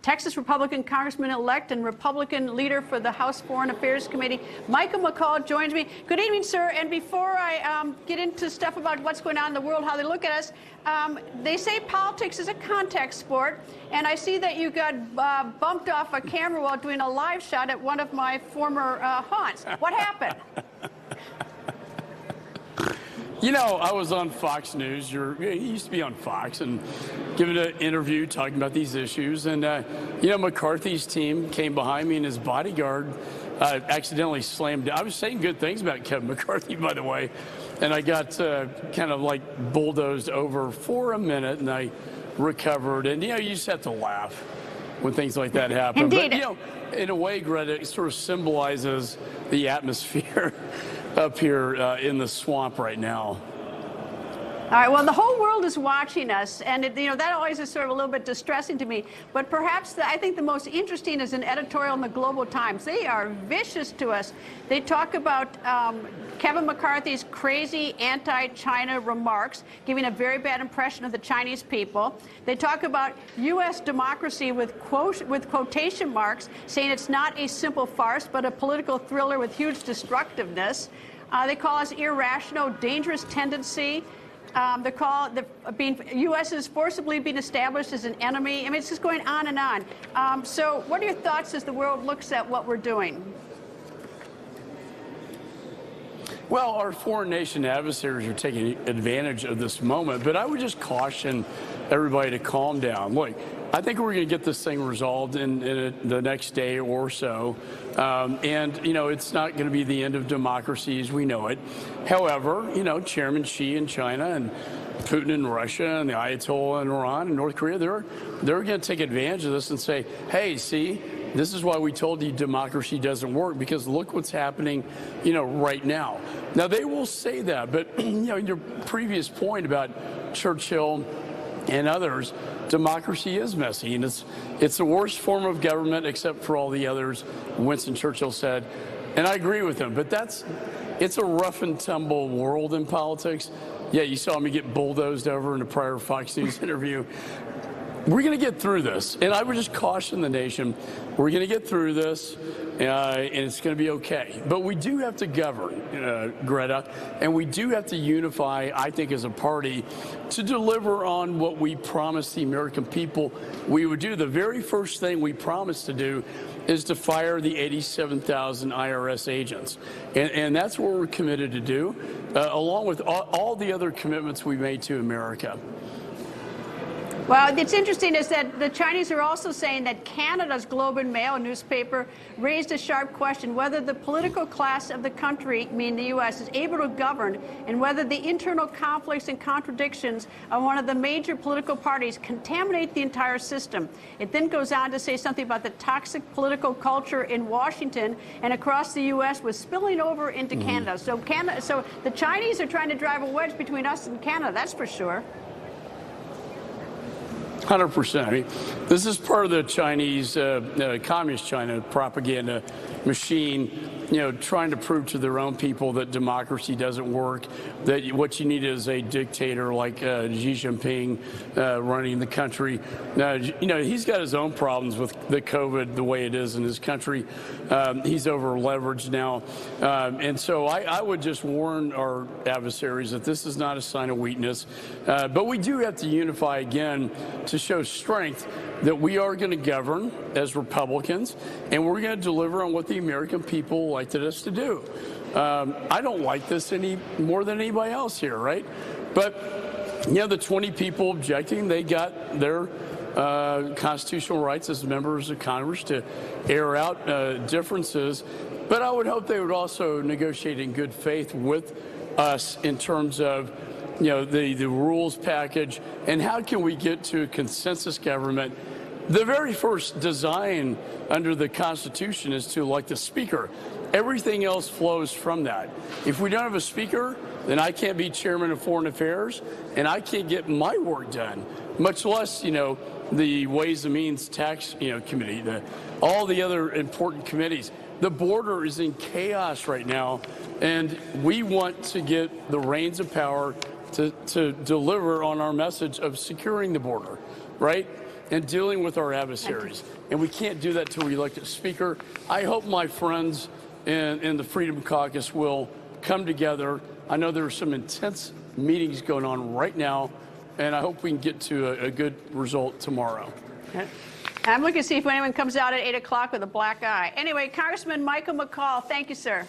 Texas Republican Congressman-elect and Republican leader for the House Foreign Affairs Committee, Michael McCaul, joins me. Good evening, sir. And before I get into stuff about what's going on in the world, how they look at us, they say politics is a contact sport, and I see that you got bumped off a camera while doing a live shot at one of my former haunts. What happened? You know, I was on Fox News. You used to be on Fox and giving an interview talking about these issues. And, you know, McCarthy's team came behind me and his bodyguard accidentally slammed. I was saying good things about Kevin McCarthy, by the way. And I got kind of like bulldozed over for a minute and I recovered. And, you know, you just have to laugh when things like that happen. Indeed. But, you know, in a way, Greta, it sort of symbolizes the atmosphere up here in the swamp right now. All right, well, the whole world is watching us, and you know that always is sort of a little bit distressing to me. But perhaps I think the most interesting is an editorial in the Global Times. They are vicious to us. They talk about Kevin McCarthy's crazy anti-China remarks, giving a very bad impression of the Chinese people. They talk about U.S. democracy with quotation marks, saying it's not a simple farce, but a political thriller with huge destructiveness. They call us irrational, dangerous tendency. They call the U.S. is forcibly being established as an enemy. I mean, it's just going on and on. So what are your thoughts as the world looks at what we're doing? Well, our foreign nation adversaries are taking advantage of this moment, but I would just caution everybody to calm down. Look, I think we're going to get this thing resolved in the next day or so. And, you know, it's not going to be the end of democracy as we know it. However, you know, Chairman Xi in China and Putin in Russia and the Ayatollah in Iran and North Korea, they're going to take advantage of this and say, hey, see, this is why we told you democracy doesn't work, because look what's happening, you know, right now. Now, they will say that, but, you know, your previous point about Churchill and others, democracy is messy, and it's the worst form of government except for all the others, Winston Churchill said. And I agree with him, but it's a rough and tumble world in politics. Yeah, you saw me get bulldozed over in a prior Fox News interview. We're going to get through this, and I would just caution the nation, we're going to get through this, and it's going to be okay. But we do have to govern, Greta, and we do have to unify, I think, as a party to deliver on what we promised the American people we would do. The very first thing we promised to do is to fire the 87,000 IRS agents. And that's what we're committed to do, along with all the other commitments we made to America. Well, it's interesting is that the Chinese are also saying that Canada's Globe and Mail newspaper raised a sharp question whether the political class of the country, meaning the U.S., is able to govern, and whether the internal conflicts and contradictions of one of the major political parties contaminate the entire system. It then goes on to say something about the toxic political culture in Washington and across the U.S. was spilling over into Canada. So the Chinese are trying to drive a wedge between us and Canada, that's for sure. 100%. I mean, this is part of the Chinese, communist China propaganda machine, you know, trying to prove to their own people that democracy doesn't work, that what you need is a dictator like Xi Jinping running the country. You know, he's got his own problems with the COVID the way it is in his country. He's over leveraged now. And so I would just warn our adversaries that this is not a sign of weakness. But we do have to unify again to show strength that we are going to govern as Republicans, and we're going to deliver on what the American people elected us to do. I don't like this any more than anybody else here, right? But, you know, the 20 people objecting, they got their constitutional rights as members of Congress to air out differences. But I would hope they would also negotiate in good faith with us in terms of, you know, the rules package and how can we get to a consensus government. The very first design under the Constitution is to elect a speaker. Everything else flows from that. If we don't have a speaker, then I can't be chairman of foreign affairs and I can't get my work done, much less, you know, the Ways and Means Tax, you know, committee, all the other important committees. The border is in chaos right now, and we want to get the reins of power to deliver on our message of securing the border, right? and dealing with our adversaries. And we can't do that till we elect a speaker. I hope my friends in the Freedom Caucus will come together. I know there are some intense meetings going on right now, and I hope we can get to a good result tomorrow. I'm looking to see if anyone comes out at 8 o'clock with a black eye. Anyway, Congressman Michael McCaul, thank you, sir.